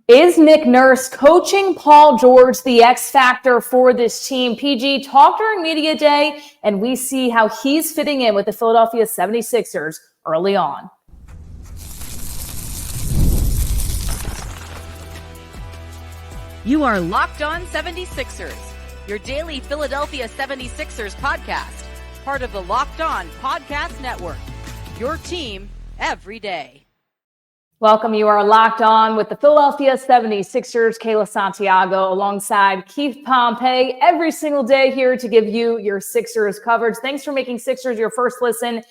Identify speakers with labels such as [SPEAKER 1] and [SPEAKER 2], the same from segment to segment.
[SPEAKER 1] Is Nick Nurse coaching Paul George the X factor for this team? PG talked during media day, and we see how he's fitting in with the Philadelphia 76ers early on.
[SPEAKER 2] You are Locked On 76ers, your daily Philadelphia 76ers podcast, part of the Locked On Podcast Network, your team every day.
[SPEAKER 1] Welcome. You are Locked On with the Philadelphia 76ers, Kayla, Santiago, alongside Keith Pompey, every single day here to give you your Sixers coverage. Thanks for making Sixers your first listen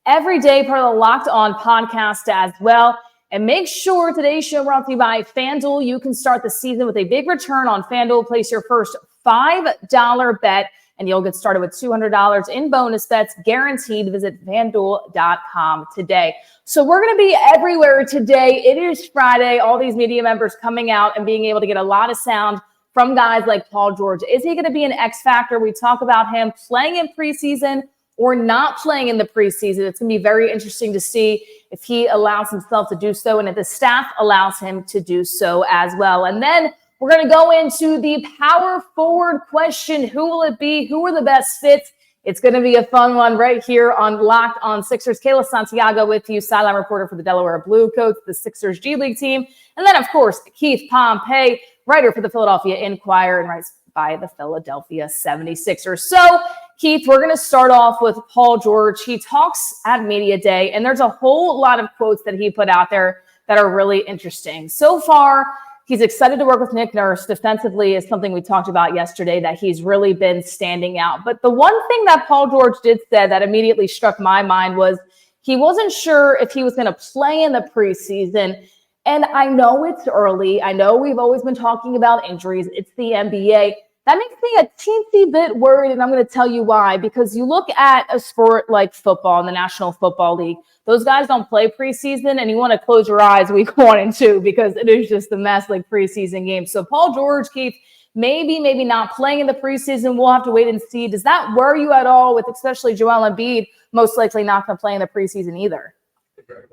[SPEAKER 1] every day, part of the Locked On podcast as well. And make sure today's show brought to you by FanDuel. You can start the season with a big return on FanDuel. Place your first $5 bet, and you'll get started with $200 in bonus bets guaranteed. Visit FanDuel.com today. So we're going to be everywhere today. It is Friday. All these media members coming out and being able to get a lot of sound from guys like Paul George. Is he going to be an X factor? We talk about him playing in preseason or not playing in the preseason. It's going to be very interesting to see if he allows himself to do so and if the staff allows him to do so as well. And then we're going to go into the power forward question. Who will it be? Who are the best fits? It's going to be a fun one right here on Locked On Sixers. Kayla Santiago with you, sideline reporter for the Delaware Blue Coats, the Sixers G League team. And then, of course, Keith Pompey, writer for the Philadelphia Inquirer and writes by the Philadelphia 76ers. So, Keith, we're going to start off with Paul George. He talks at media day, and there's a whole lot of quotes that he put out there that are really interesting. So far, he's excited to work with Nick Nurse. Defensively is something we talked about yesterday that he's really been standing out. But the one thing that Paul George did say that immediately struck my mind was he wasn't sure if he was going to play in the preseason. And I know it's early. I know we've always been talking about injuries. It's the NBA. That makes me a teensy bit worried, and I'm going to tell you why. Because you look at a sport like football in the National Football League, those guys don't play preseason, and you want to close your eyes week 1 and 2 because it is just a mess like preseason games. So Paul George, Keith, maybe not playing in the preseason. We'll have to wait and see. Does that worry you at all with especially Joel Embiid most likely not going to play in the preseason either?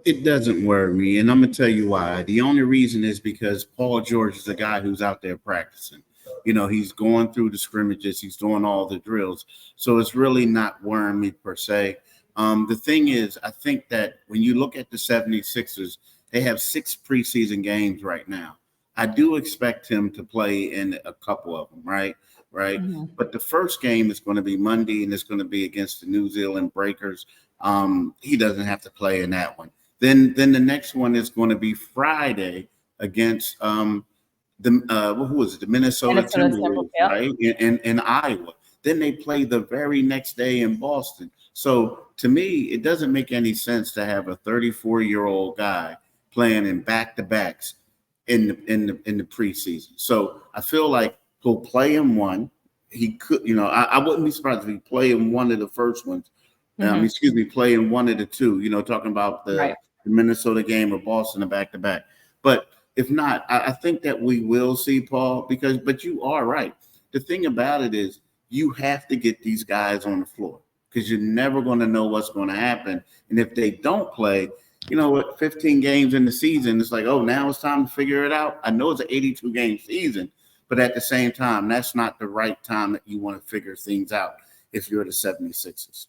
[SPEAKER 3] It doesn't worry me, and I'm going to tell you why. The only reason is because Paul George is a guy who's out there practicing. You know, he's going through the scrimmages. He's doing all the drills. So it's really not worrying me per se. The thing is, I think that when you look at the 76ers, they have 6 preseason games right now. I do expect him to play in a couple of them, right? Mm-hmm. But the first game is going to be Monday, and it's going to be against the New Zealand Breakers. He doesn't have to play in that one. Then the next one is going to be Friday against who was it? The Minnesota Timberwolves, yeah. Right? In Iowa. Then they play the very next day in Boston. So to me, it doesn't make any sense to have a 34-year-old guy playing in back-to-backs in the preseason. So I feel like he'll play in one. He could, I wouldn't be surprised if he play in one of the first ones. Play in one of the two. Talking about the Minnesota game or Boston, the back-to-back. But if not, I think that we will see Paul but you are right. The thing about it is you have to get these guys on the floor because you're never going to know what's going to happen. And if they don't play, 15 games in the season, it's like, oh, now it's time to figure it out. I know it's an 82-game season, but at the same time, that's not the right time that you want to figure things out if you're the 76ers.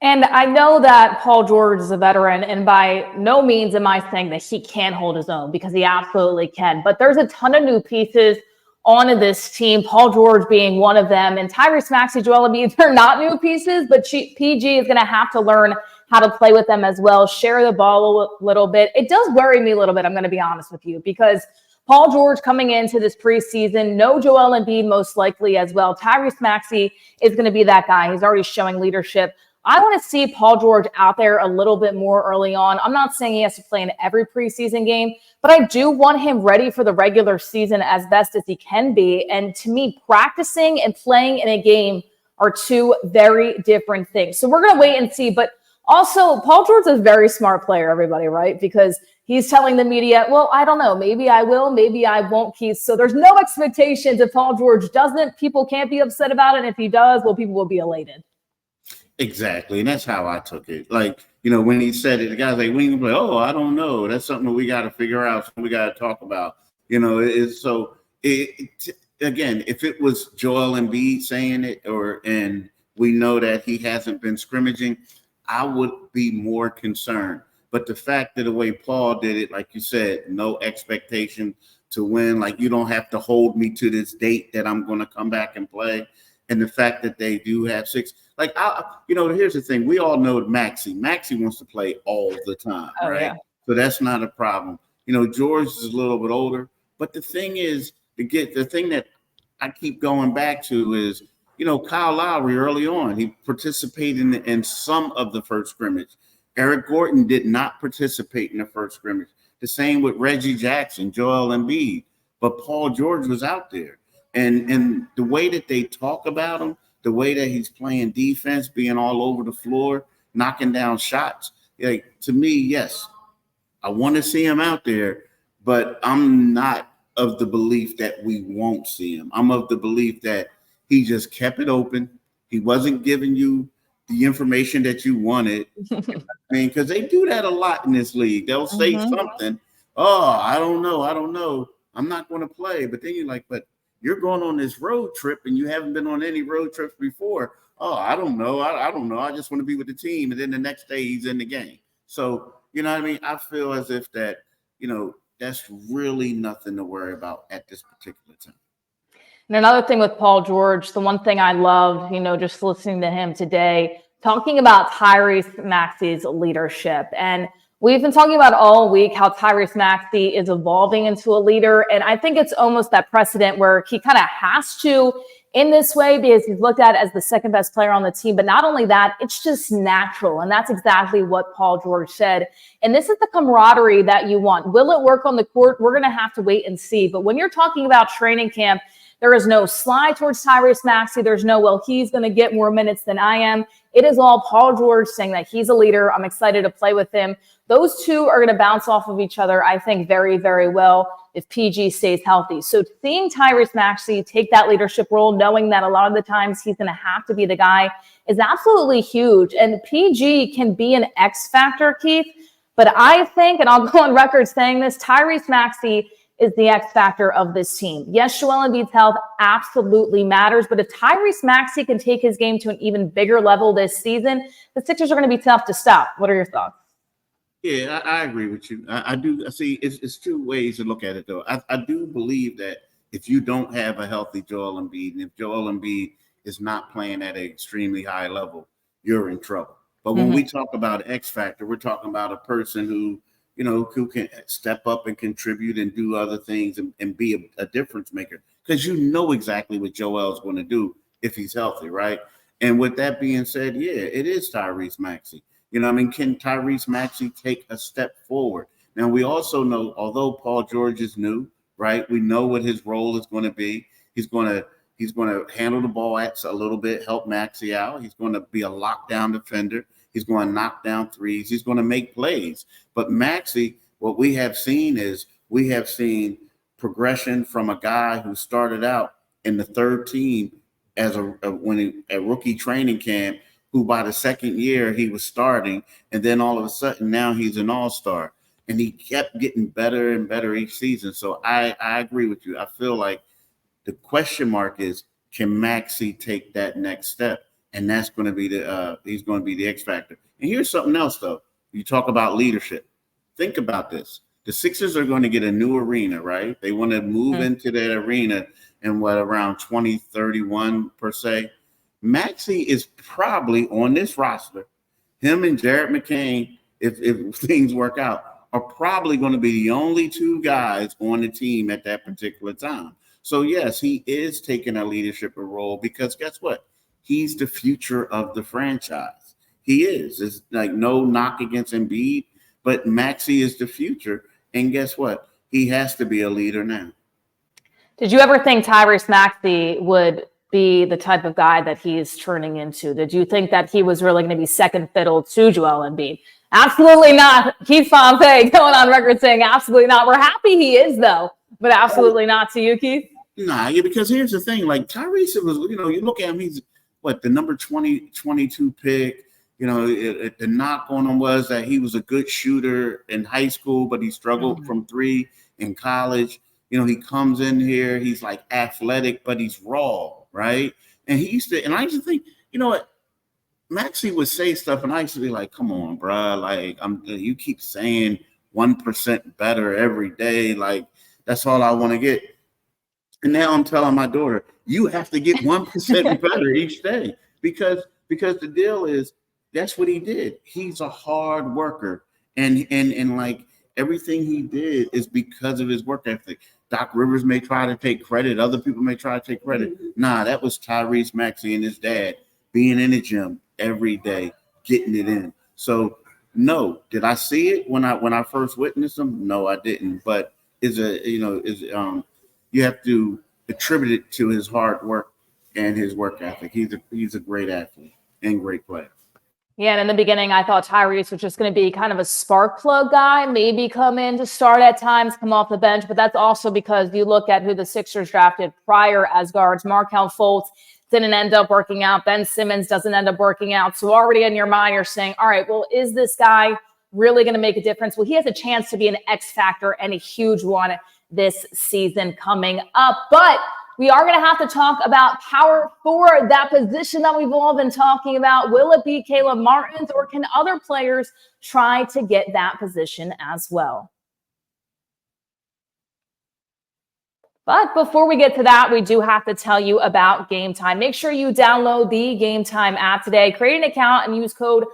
[SPEAKER 1] And I know that Paul George is a veteran, and by no means am I saying that he can't hold his own because he absolutely can. But there's a ton of new pieces on this team, Paul George being one of them. And Tyrese Maxey, Joel Embiid, they're not new pieces, but PG is going to have to learn how to play with them as well, share the ball a little bit. It does worry me a little bit, I'm going to be honest with you, because Paul George coming into this preseason, no Joel Embiid most likely as well. Tyrese Maxey is going to be that guy. He's already showing leadership. I want to see Paul George out there a little bit more early on. I'm not saying he has to play in every preseason game, but I do want him ready for the regular season as best as he can be. And to me, practicing and playing in a game are two very different things. So we're going to wait and see. But also, Paul George is a very smart player, everybody, right? Because he's telling the media, well, I don't know, maybe I will, maybe I won't, Keith. So there's no expectations if Paul George doesn't. People can't be upset about it. And if he does, well, people will be elated.
[SPEAKER 3] Exactly. And that's how I took it. Like, when he said it, the guy's like, we can play. Oh, I don't know. That's something that we got to figure out. Something we got to talk about. You know, again, if it was Joel Embiid saying it, and we know that he hasn't been scrimmaging, I would be more concerned. But the fact that the way Paul did it, like you said, no expectation to win, like you don't have to hold me to this date that I'm going to come back and play. And the fact that they do have 6, like, here's the thing. We all know Maxey wants to play all the time, right?
[SPEAKER 1] Yeah.
[SPEAKER 3] So that's not a problem. George is a little bit older, but the thing is, the thing that I keep going back to is, Kyle Lowry early on, he participated in some of the first scrimmage. Eric Gordon did not participate in the first scrimmage. The same with Reggie Jackson, Joel Embiid, but Paul George was out there. And the way that they talk about him, the way that he's playing defense, being all over the floor, knocking down shots, like, to me, yes, I want to see him out there, but I'm not of the belief that we won't see him. I'm of the belief that he just kept it open. He wasn't giving you the information that you wanted. I mean, because they do that a lot in this league. They'll say something. Oh, I don't know. I'm not going to play. But then you're like, but you're going on this road trip and you haven't been on any road trips before. Oh, I don't know. I don't know. I just want to be with the team. And then the next day he's in the game. So, you know what I mean? I feel as if that, that's really nothing to worry about at this particular time.
[SPEAKER 1] And another thing with Paul George, the one thing I loved, just listening to him today, talking about Tyrese Maxey's leadership. And we've been talking about all week how Tyrese Maxey is evolving into a leader. And I think it's almost that precedent where he kind of has to in this way because he's looked at as the second best player on the team. But not only that, it's just natural. And that's exactly what Paul George said. And this is the camaraderie that you want. Will it work on the court? We're going to have to wait and see. But when you're talking about training camp, there is no slide towards Tyrese Maxey. There's no, well, he's going to get more minutes than I am. It is all Paul George saying that he's a leader. I'm excited to play with him. Those two are going to bounce off of each other, I think, very, very well if PG stays healthy. So seeing Tyrese Maxey take that leadership role, knowing that a lot of the times he's going to have to be the guy, is absolutely huge. And PG can be an X factor, Keith. But I think, and I'll go on record saying this, Tyrese Maxey is the X factor of this team. Yes, Joel Embiid's health absolutely matters, but if Tyrese Maxey can take his game to an even bigger level this season, the Sixers are going to be tough to stop. What are your thoughts?
[SPEAKER 3] Yeah, I agree with you. I do. See, it's two ways to look at it, though. I do believe that if you don't have a healthy Joel Embiid, and if Joel Embiid is not playing at an extremely high level, you're in trouble. But when we talk about X factor, we're talking about a person who can step up and contribute and do other things and be a difference maker, because you know exactly what Joel's going to do if he's healthy, right? And with that being said, yeah, it is Tyrese Maxey. Can Tyrese Maxey take a step forward? Now, we also know, although Paul George is new, right, we know what his role is going to be. He's going to handle the ball a little bit, help Maxey out. He's going to be a lockdown defender. He's going to knock down threes. He's going to make plays. But Maxey, what we have seen progression from a guy who started out in the third team as a rookie training camp, who by the second year he was starting, and then all of a sudden now he's an all-star. And he kept getting better and better each season. So I agree with you. I feel like the question mark is, can Maxey take that next step? And that's going to be he's going to be the X factor. And here's something else, though. You talk about leadership. Think about this. The Sixers are going to get a new arena, right? They want to move into that arena in around 2031 per se. Maxey is probably on this roster. Him and Jared McCain, if things work out, are probably going to be the only two guys on the team at that particular time. So, yes, he is taking a leadership role because guess what? He's the future of the franchise. He is. It's like no knock against Embiid, but Maxey is the future. And guess what? He has to be a leader now.
[SPEAKER 1] Did you ever think Tyrese Maxey would be the type of guy that he's turning into? Did you think that he was really going to be second fiddle to Joel Embiid? Absolutely not. Keith Pompey going on record saying absolutely not. We're happy he is, though, but absolutely not to you, Keith?
[SPEAKER 3] Nah, yeah, because here's the thing. Like Tyrese was, you look at him, he's the number 22 pick. The knock on him was that he was a good shooter in high school, but he struggled from three in college. He comes in here, he's like athletic, but he's raw, right? And I used to think, what? Maxie would say stuff, and I used to be like, come on, bro. Like, you keep saying 1% better every day. Like, that's all I want to get. And now I'm telling my daughter, you have to get 1% better each day because the deal is that's what he did. He's a hard worker, and like everything he did is because of his work ethic. Doc Rivers may try to take credit, other people may try to take credit. Nah, that was Tyrese Maxey and his dad being in the gym every day, getting it in. So no, did I see it when I first witnessed him? No, I didn't. But you have to attribute it to his hard work and his work ethic. He's a great athlete and great player.
[SPEAKER 1] Yeah, and in the beginning, I thought Tyrese was just going to be kind of a spark plug guy, maybe come in to start at times, come off the bench. But that's also because you look at who the Sixers drafted prior as guards. Markelle Fultz didn't end up working out. Ben Simmons doesn't end up working out. So already in your mind, you're saying, all right, well, is this guy really going to make a difference? Well, he has a chance to be an X factor and a huge one this season coming up. But we are going to have to talk about power forward, that position that we've all been talking about. Will it be Kayla Martin's, or can other players try to get that position as well? But before we get to that, we do have to tell you about Game Time. Make sure you download the Game Time app today, create an account, and use code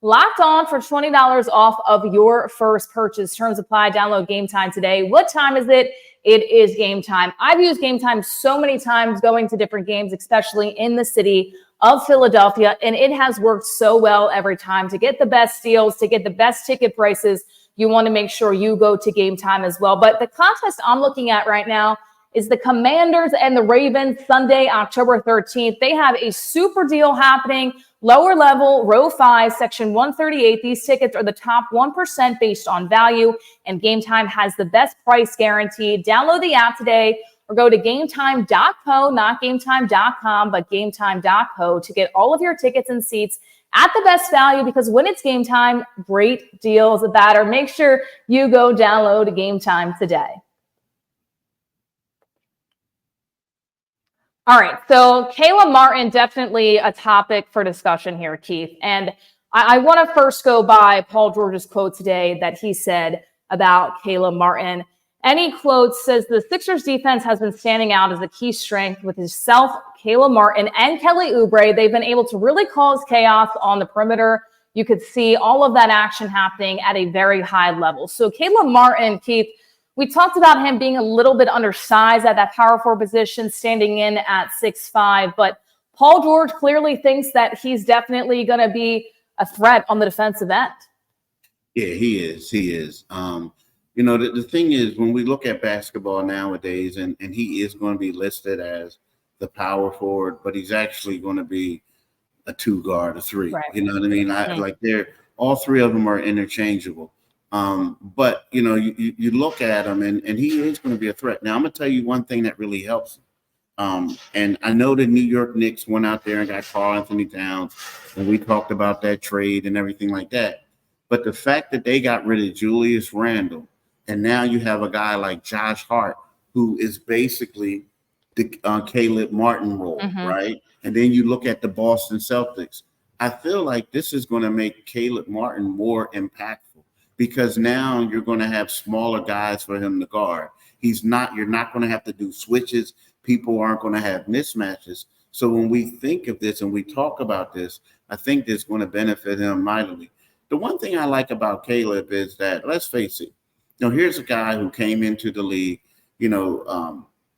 [SPEAKER 1] LOCKEDON for $20 off of your first purchase. Terms apply. Download Game Time today. What time is it? It is Game Time. I've used Game Time so many times going to different games, especially in the city of Philadelphia, and it has worked so well every time. To get the best deals, to get the best ticket prices, you want to make sure you go to Game Time as well. But the contest I'm looking at right now is the Commanders and the Ravens, Sunday, October 13th. They have a super deal happening. Lower level, row 5, section 138. These tickets are the top 1% based on value, and Game Time has the best price guaranteed. Download the app today or go to gametime.co, not gametime.com, but gametime.co to get all of your tickets and seats at the best value, because when it's Game Time, great deals matter. Make sure you go download Game Time today. All right, so Kayla Martin, definitely a topic for discussion here, Keith. And I want to first go by Paul George's quote today that he said about Kayla Martin. And he quotes, says, the Sixers defense has been standing out as a key strength with himself, Kayla Martin, and Kelly Oubre. They've been able to really cause chaos on the perimeter. You could see all of that action happening at a very high level. So Kayla Martin, Keith, we talked about him being a little bit undersized at that power forward position, standing in at 6'5", but Paul George clearly thinks that he's definitely going to be a threat on the defensive end.
[SPEAKER 3] Yeah, he is. He is. The thing is, when we look at basketball nowadays, and he is going to be listed as the power forward, but he's actually going to be a 2 guard, a 3. Right. You know what I mean? All 3 of them are interchangeable. But you look at him and he is going to be a threat. Now I'm going to tell you one thing that really helps him. And I know the New York Knicks went out there and got Karl Anthony Towns, and we talked about that trade and everything like that. But the fact that they got rid of Julius Randle, and now you have a guy like Josh Hart, who is basically the Caleb Martin role, right? And then you look at the Boston Celtics. I feel like this is going to make Caleb Martin more impactful, because now you're going to have smaller guys for him to guard. You're not going to have to do switches. People aren't going to have mismatches. So when we think of this and we talk about this, I think this is going to benefit him mightily. The one thing I like about Caleb is that, let's face it, here's a guy who came into the league,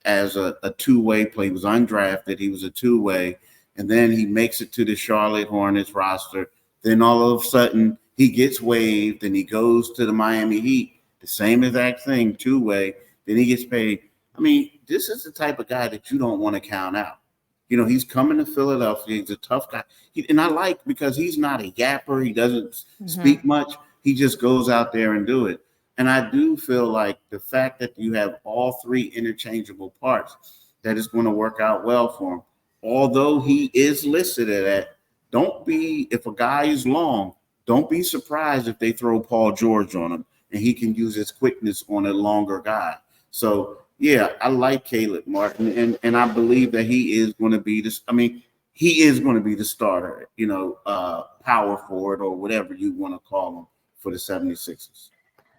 [SPEAKER 3] as a two-way player. He was undrafted. He was a two-way. And then he makes it to the Charlotte Hornets roster. Then all of a sudden, he gets waived and he goes to the Miami Heat. The same exact thing, two-way. Then he gets paid. I mean, this is the type of guy that you don't want to count out. He's coming to Philadelphia. He's a tough guy. And I like, because he's not a yapper. He doesn't speak much. He just goes out there and do it. And I do feel like the fact that you have all 3 interchangeable parts, that is going to work out well for him. Although he is listed at that, if a guy is long, don't be surprised if they throw Paul George on him and he can use his quickness on a longer guy. So, Yeah, I like Caleb Martin, and I believe that he is going to be this. I mean, he is going to be the starter, power forward or whatever you want to call him for the 76ers.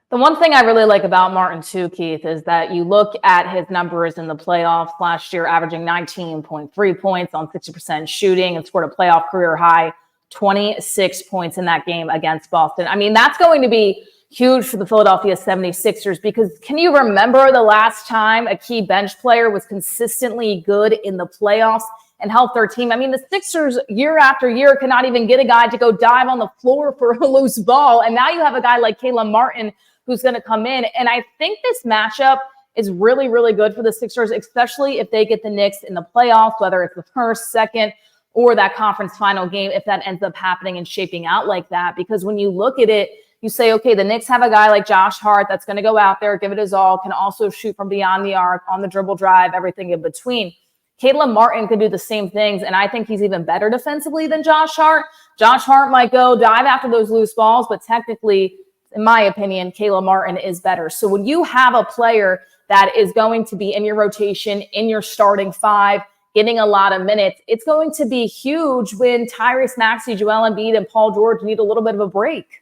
[SPEAKER 1] The one thing I really like about Martin too, Keith, is that you look at his numbers in the playoffs last year, averaging 19.3 points on 60% shooting and scored a playoff career high 26 points in that game against Boston. I mean, that's going to be huge for the Philadelphia 76ers, because can you remember the last time a key bench player was consistently good in the playoffs and help their team? I mean, the Sixers year after year cannot even get a guy to go dive on the floor for a loose ball. And now you have a guy like Kayla Martin who's going to come in. And I think this matchup is really, really good for the Sixers, especially if they get the Knicks in the playoffs, whether it's the first, second, or that conference final game, if that ends up happening and shaping out like that. Because when you look at it, you say, okay, the Knicks have a guy like Josh Hart that's going to go out there, give it his all, can also shoot from beyond the arc, on the dribble drive, everything in between. Kayla Martin could do the same things, and I think he's even better defensively than Josh Hart. Josh Hart might go dive after those loose balls, but technically, in my opinion, Kayla Martin is better. So when you have a player that is going to be in your rotation, in your starting five, getting a lot of minutes, it's going to be huge when Tyrese Maxey, Joel Embiid, and Paul George need a little bit of a break.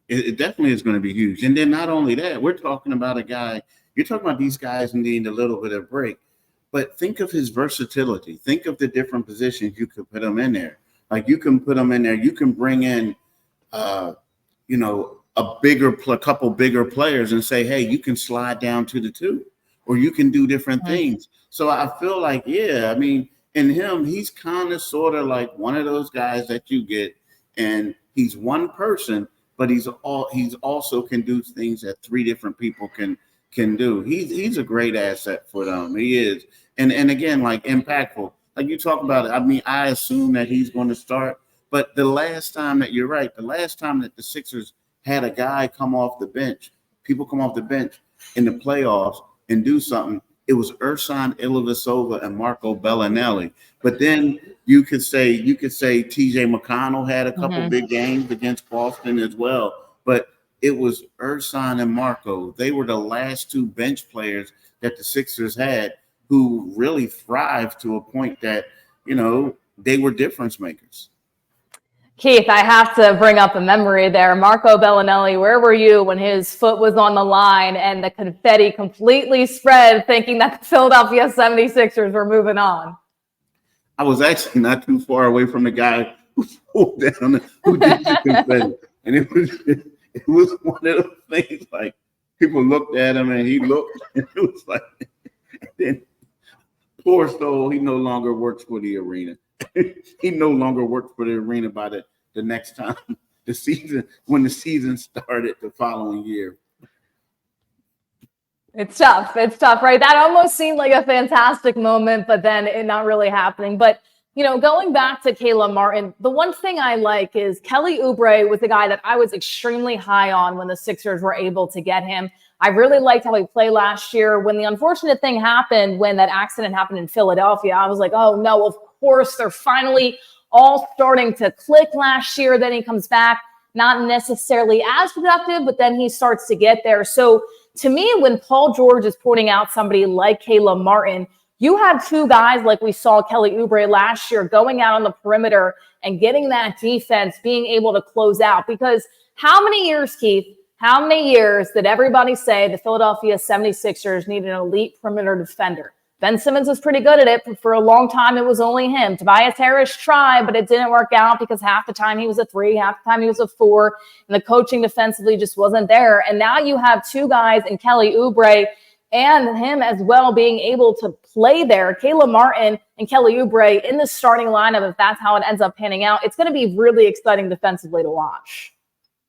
[SPEAKER 3] It definitely is going to be huge. And then not only that, we're talking about a guy, you're talking about these guys needing a little bit of break, but think of his versatility. Think of the different positions you could put him in there. Like you can put him in there. You can bring in, a couple bigger players and say, hey, you can slide down to the two, or you can do different things. So I feel like, I mean, in him, he's kind of sort of like one of those guys that you get, and he's one person, but he's also can do things that three different people can do. He's a great asset for them. He is. And again, like impactful. Like you talk about it, I mean, I assume that he's going to start, but the last time that the Sixers had a guy come off the bench, people come off the bench in the playoffs and do something, it was Ersan Ilyasova and Marco Bellinelli. But then you could say TJ McConnell had a couple big games against Boston as well. But it was Ersan and Marco. They were the last two bench players that the Sixers had who really thrived to a point that, they were difference makers.
[SPEAKER 1] Keith, I have to bring up a memory there. Marco Bellinelli, where were you when his foot was on the line and the confetti completely spread, thinking that the Philadelphia 76ers were moving on?
[SPEAKER 3] I was actually not too far away from the guy who pulled down, who did the confetti. And it was one of those things, like, people looked at him and he looked, and it was like, and then poor soul, he no longer works for the arena. He no longer worked for the arena by the next time when the season started the following year.
[SPEAKER 1] It's tough, right? That almost seemed like a fantastic moment, but then it not really happening. But, going back to Kayla Martin, the one thing I like is Kelly Oubre was the guy that I was extremely high on when the Sixers were able to get him. I really liked how he played last year. When the unfortunate thing happened, when that accident happened in Philadelphia, I was like, oh no, of course, they're finally all starting to click last year. Then he comes back, not necessarily as productive, but then he starts to get there. So to me, when Paul George is pointing out somebody like Kayla Martin, you have two guys like we saw Kelly Oubre last year going out on the perimeter and getting that defense, being able to close out. Because how many years, Keith, did everybody say the Philadelphia 76ers need an elite perimeter defender? Ben Simmons was pretty good at it, but for a long time, it was only him. Tobias Harris tried, but it didn't work out because half the time he was a 3, half the time he was a 4, and the coaching defensively just wasn't there. And now you have two guys in Kelly Oubre and him as well being able to play there. Kayla Martin and Kelly Oubre in the starting lineup, if that's how it ends up panning out, it's going to be really exciting defensively to watch.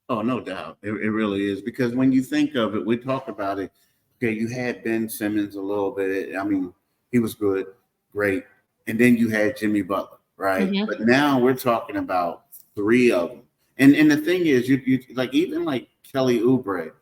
[SPEAKER 3] Oh, no doubt. It really is. Because when you think of it, we talked about it. Okay, you had Ben Simmons a little bit. I mean, he was good, great. And then you had Jimmy Butler, right? Mm-hmm. But now we're talking about three of them. And the thing is, you like, even like Kelly Oubre,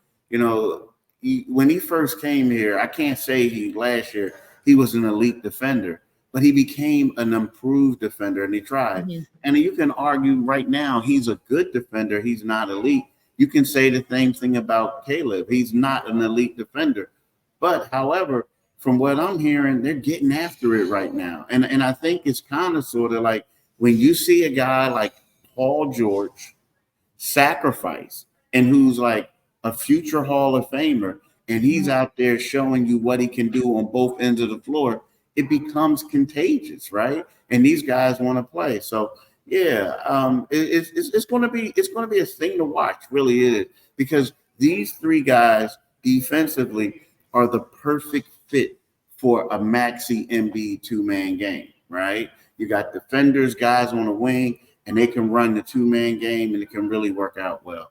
[SPEAKER 3] when he first came here, I can't say last year he was an elite defender, but he became an improved defender, and he tried. Mm-hmm. And you can argue right now he's a good defender. He's not elite. You can say the same thing about Caleb. He's not an elite defender, But however, from what I'm hearing, they're getting after it right now. And I think it's kind of sort of like when you see a guy like Paul George sacrifice and who's like a future Hall of Famer, and he's out there showing you what he can do on both ends of the floor, it becomes contagious, right? And these guys want to play. So yeah, it's going to be a thing to watch, really is, because these three guys defensively are the perfect fit for a Maxey Embiid two-man game, right? You got defenders, guys on the wing, and they can run the two-man game, and it can really work out well.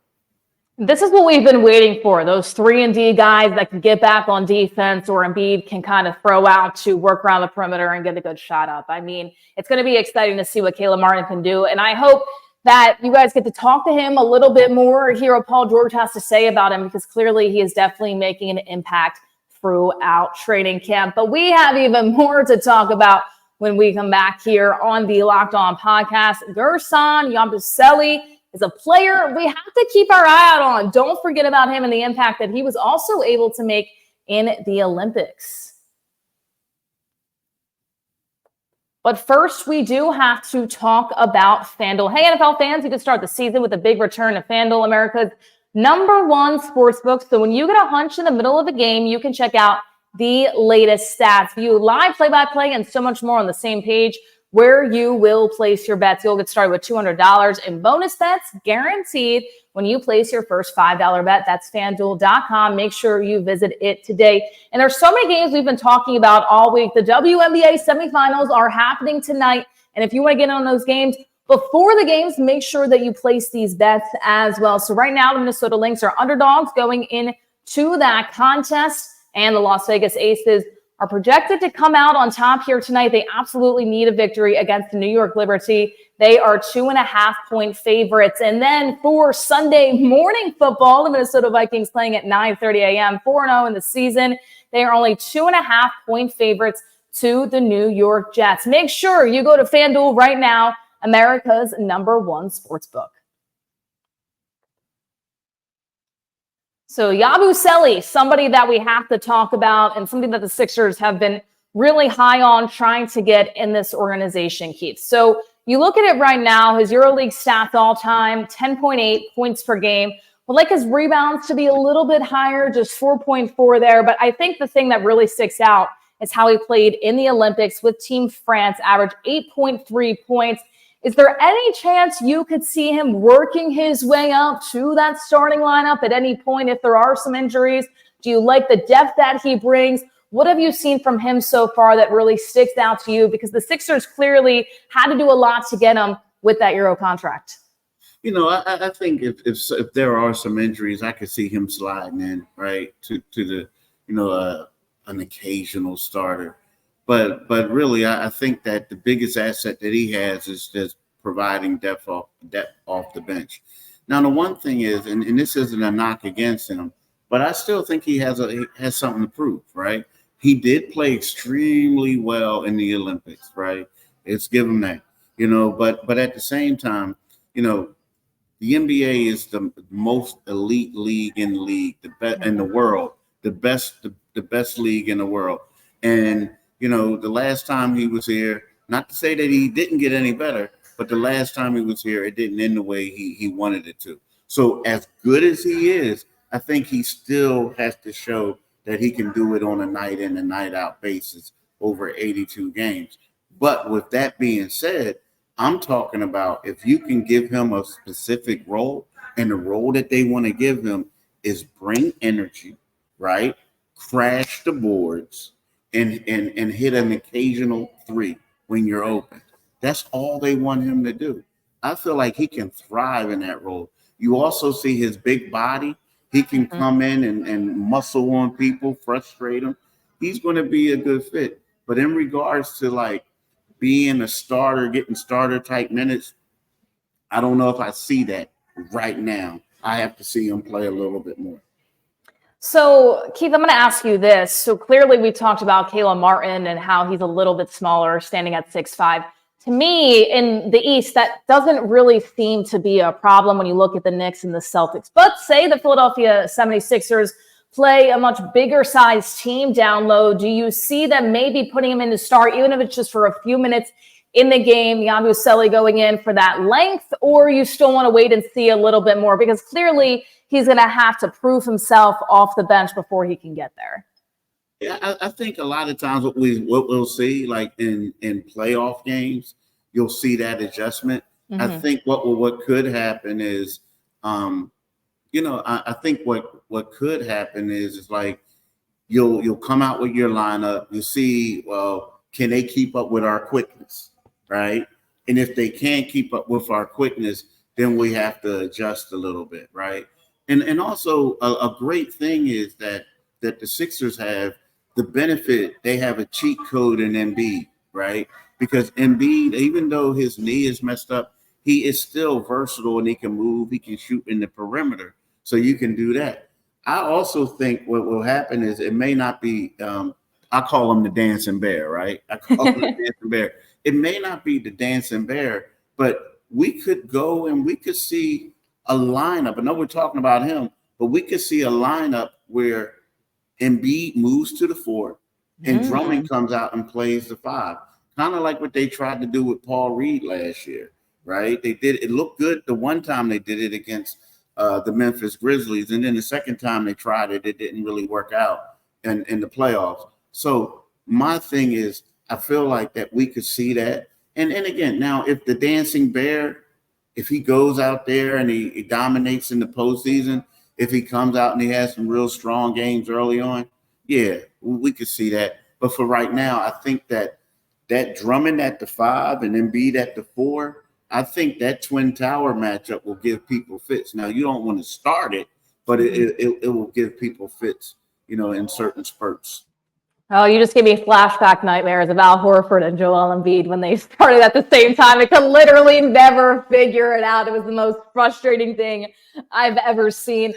[SPEAKER 1] This is what we've been waiting for, those 3-and-D guys that can get back on defense, or Embiid can kind of throw out to work around the perimeter and get a good shot up. I mean, it's going to be exciting to see what Kayla Martin can do, and I hope that you guys get to talk to him a little bit more, hear what Paul George has to say about him, because clearly he is definitely making an impact throughout training camp. But we have even more to talk about when we come back here on the Locked On podcast. Guerschon Yabusele is a player we have to keep our eye out on. Don't forget about him and the impact that he was also able to make in the Olympics. But first, we do have to talk about FanDuel. Hey, NFL fans, you can start the season with a big return to FanDuel, America's #1 sportsbook. So when you get a hunch in the middle of a game, you can check out the latest stats, view live play-by-play, and so much more on the same page where you will place your bets. You'll get started with $200 in bonus bets guaranteed when you place your first $5 bet. That's FanDuel.com. Make sure you visit it today. And there's so many games we've been talking about all week. The WNBA semifinals are happening tonight. And if you want to get on those games before the games, make sure that you place these bets as well. So right now, the Minnesota Lynx are underdogs going into that contest. And the Las Vegas Aces are projected to come out on top here tonight. They absolutely need a victory against the New York Liberty. They are 2.5-point favorites. And then for Sunday morning football, the Minnesota Vikings playing at 9:30 a.m., 4-0 in the season. They are only 2.5-point favorites to the New York Jets. Make sure you go to FanDuel right now, America's #1 sportsbook. So Yabusele, somebody that we have to talk about and something that the Sixers have been really high on trying to get in this organization, Keith. So you look at it right now, his EuroLeague stats all time, 10.8 points per game. Would like his rebounds to be a little bit higher, just 4.4 there. But I think the thing that really sticks out is how he played in the Olympics with Team France, averaged 8.3 points. Is there any chance you could see him working his way up to that starting lineup at any point if there are some injuries? Do you like the depth that he brings? What have you seen from him so far that really sticks out to you? Because the Sixers clearly had to do a lot to get him with that Euro contract.
[SPEAKER 3] You know, I think if there are some injuries, I could see him sliding in, right, to the, an occasional starter. But really, I think that the biggest asset that he has is just providing depth off the bench. Now, the one thing is, and this isn't a knock against him, but I still think he has something to prove, right? He did play extremely well in the Olympics, right? Let's give him that, But at the same time, the NBA is the most elite league in the league, the best in the world, the best league in the world, and the last time he was here, not to say that he didn't get any better, but the last time he was here, it didn't end the way he wanted it to. So as good as he is, I think he still has to show that he can do it on a night in and night out basis over 82 games. But with that being said, I'm talking about if you can give him a specific role, and the role that they want to give him is bring energy, right? Crash the boards, and hit an occasional three when you're open. That's all they want him to do. I feel like he can thrive in that role. You also see his big body. He can come in and muscle on people, frustrate them. He's going to be a good fit. But in regards to being a starter, getting starter type minutes, I don't know if I see that right now. I have to see him play a little bit more.
[SPEAKER 1] So, Keith, I'm going to ask you this. So clearly we talked about Kayla Martin and how he's a little bit smaller, standing at 6'5". To me, in the East, that doesn't really seem to be a problem when you look at the Knicks and the Celtics. But say the Philadelphia 76ers play a much bigger sized team down low. Do you see them maybe putting him in to start, even if it's just for a few minutes in the game, Yabusele going in for that length, or you still want to wait and see a little bit more? Because clearly he's going to have to prove himself off the bench before he can get there.
[SPEAKER 3] Yeah, I think a lot of times what we'll see, like in playoff games, you'll see that adjustment. I think what could happen is, I think what could happen is like you'll come out with your lineup. You see, well, can they keep up with our quickness, right? And if they can't keep up with our quickness, then we have to adjust a little bit, right? And also a great thing is that the Sixers have the benefit, they have a cheat code in Embiid, right? Because Embiid, even though his knee is messed up, he is still versatile and he can move, he can shoot in the perimeter. So you can do that. I also think what will happen is it may not be, I call him the dancing bear, right? I call him the dancing bear. It may not be the dancing bear, but we could go and we could see a lineup. I know we're talking about him, but we could see a lineup where Embiid moves to the 4 and Drummond comes out and plays the 5. Kind of like what they tried to do with Paul Reed last year, right? They did. It looked good the one time they did it against the Memphis Grizzlies, and then the second time they tried it, it didn't really work out in the playoffs. So my thing is, I feel like that we could see that. And again, now if the dancing bear, if he goes out there and he dominates in the postseason, if he comes out and he has some real strong games early on, yeah, we could see that. But for right now, I think that Drummond at the 5 and Embiid at the 4, I think that Twin Tower matchup will give people fits. Now, you don't want to start it, but it will give people fits, in certain spurts.
[SPEAKER 1] Oh, you just gave me flashback nightmares of Al Horford and Joel Embiid when they started at the same time. I could literally never figure it out. It was the most frustrating thing I've ever seen.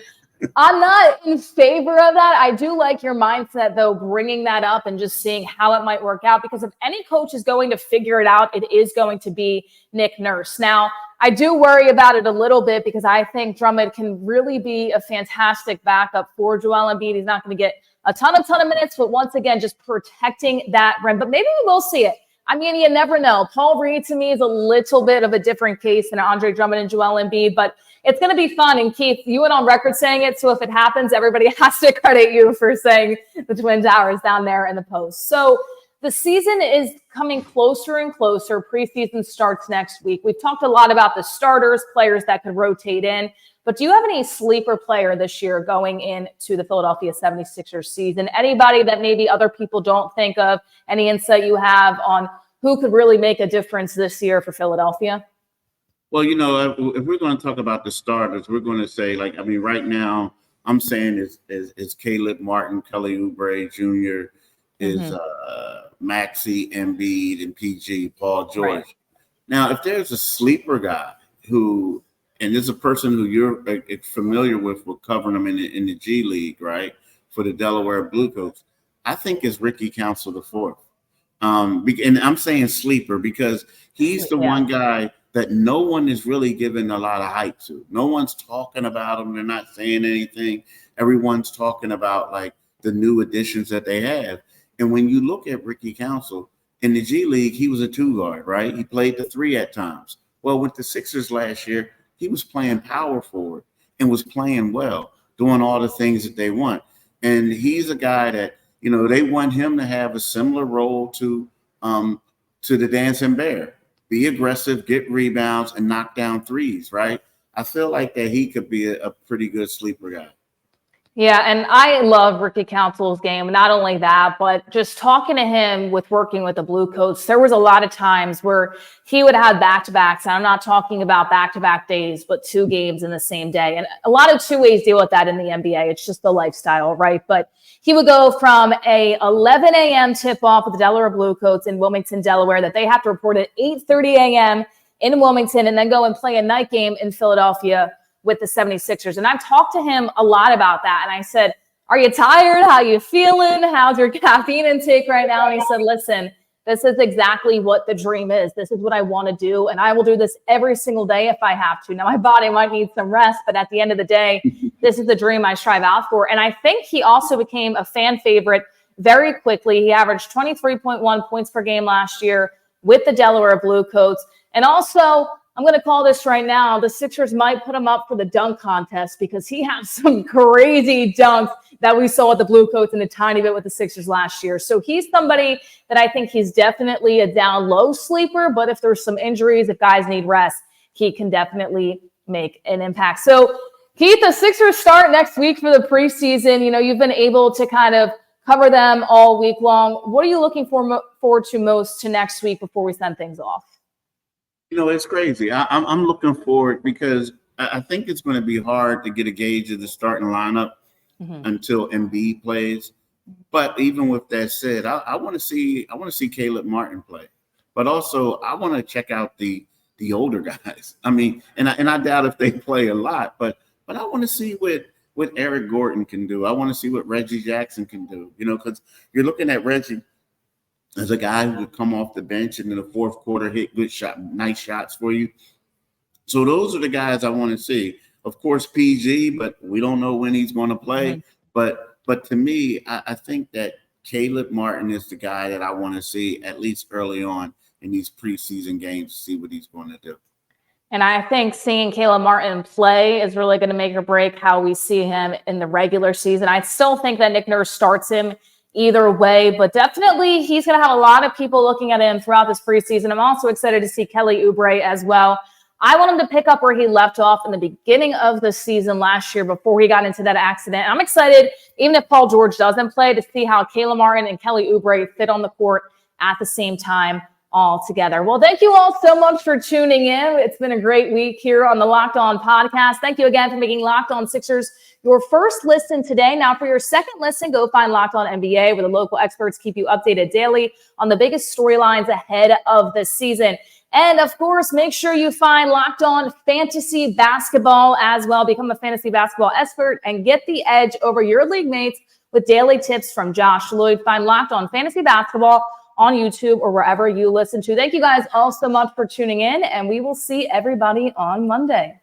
[SPEAKER 1] I'm not in favor of that. I do like your mindset, though, bringing that up and just seeing how it might work out, because if any coach is going to figure it out, it is going to be Nick Nurse. Now, I do worry about it a little bit because I think Drummond can really be a fantastic backup for Joel Embiid. He's not going to get a ton of minutes, but once again, just protecting that rim. But maybe we will see it. I mean, you never know. Paul Reed, to me, is a little bit of a different case than Andre Drummond and Joel Embiid, but it's going to be fun. And Keith, you went on record saying it, so if it happens, everybody has to credit you for saying the Twin Towers down there in the post. So the season is coming closer and closer. Preseason starts next week. We've talked a lot about the starters, players that could rotate in. But do you have any sleeper player this year going into the Philadelphia 76ers season? Anybody that maybe other people don't think of? Any insight you have on who could really make a difference this year for Philadelphia?
[SPEAKER 3] Well, if we're going to talk about the starters, we're going to say, right now, I'm saying is Caleb Martin, Kelly Oubre Jr., is Maxey, Embiid, and PG, Paul George. Right. Now, if there's a sleeper guy who, and there's a person who you're familiar with covering them in the G League, right, for the Delaware Bluecoats, I think is Ricky Council IV. And I'm saying sleeper because he's the one guy that no one is really giving a lot of hype to. No one's talking about him. They're not saying anything. Everyone's talking about like the new additions that they have. And when you look at Ricky Council in the G League, he was a 2-guard, right? He played the 3 at times. Well, with the Sixers last year, he was playing power forward and was playing well, doing all the things that they want. And he's a guy that, they want him to have a similar role to the Dancing Bear. Be aggressive, get rebounds, and knock down threes, right? I feel like that he could be a pretty good sleeper guy.
[SPEAKER 1] Yeah, and I love Ricky Council's game. Not only that, but just talking to him with working with the Bluecoats, there was a lot of times where he would have back-to-backs. And I'm not talking about back-to-back days, but 2 games in the same day. And a lot of 2-ways deal with that in the NBA. It's just the lifestyle, right? But he would go from a 11 a.m. tip-off with the Delaware Bluecoats in Wilmington, Delaware, that they have to report at 8:30 a.m. in Wilmington, and then go and play a night game in Philadelphia with the 76ers. And I talked to him a lot about that. And I said, are you tired? How you feeling? How's your caffeine intake right now? And he said, listen, this is exactly what the dream is. This is what I want to do. And I will do this every single day if I have to. Now, my body might need some rest, but at the end of the day, this is the dream I strive out for. And I think he also became a fan favorite very quickly. He averaged 23.1 points per game last year with the Delaware Bluecoats. And also, I'm going to call this right now, the Sixers might put him up for the dunk contest because he has some crazy dunks that we saw at the Bluecoats and a tiny bit with the Sixers last year. So he's somebody that I think he's definitely a down low sleeper, but if there's some injuries, if guys need rest, he can definitely make an impact. So Keith, the Sixers start next week for the preseason. You know, you've been able to kind of cover them all week long. What are you looking forward to most to next week before we send things off?
[SPEAKER 3] You know, it's crazy. I'm looking forward because I think it's going to be hard to get a gauge of the starting lineup until Embiid plays. But even with that said, I want to see Caleb Martin play, but also I want to check out the older guys. I mean, and I doubt if they play a lot, but I want to see what Eric Gordon can do. I want to see what Reggie Jackson can do. You know, because you're looking at Reggie as a guy who could come off the bench and in the fourth quarter hit nice shots for you. So those are the guys I want to see. Of course, PG, but we don't know when he's going to play. But to me, I think that Caleb Martin is the guy that I want to see at least early on in these preseason games to see what he's going to do.
[SPEAKER 1] And I think seeing Caleb Martin play is really going to make or break how we see him in the regular season. I still think that Nick Nurse starts him either way, but definitely he's going to have a lot of people looking at him throughout this preseason. I'm also excited to see Kelly Oubre as well. I want him to pick up where he left off in the beginning of the season last year before he got into that accident. I'm excited, even if Paul George doesn't play, to see how Caleb Martin and Kelly Oubre fit on the court at the same time all together. Well, thank you all so much for tuning in. It's been a great week here on the Locked On podcast. Thank you again for making Locked On Sixers your first listen today. Now, for your second listen, go find Locked On NBA, where the local experts keep you updated daily on the biggest storylines ahead of the season. And, of course, make sure you find Locked On Fantasy Basketball as well. Become a fantasy basketball expert and get the edge over your league mates with daily tips from Josh Lloyd. Find Locked On Fantasy Basketball on YouTube or wherever you listen to. Thank you guys all so much for tuning in, and we will see everybody on Monday.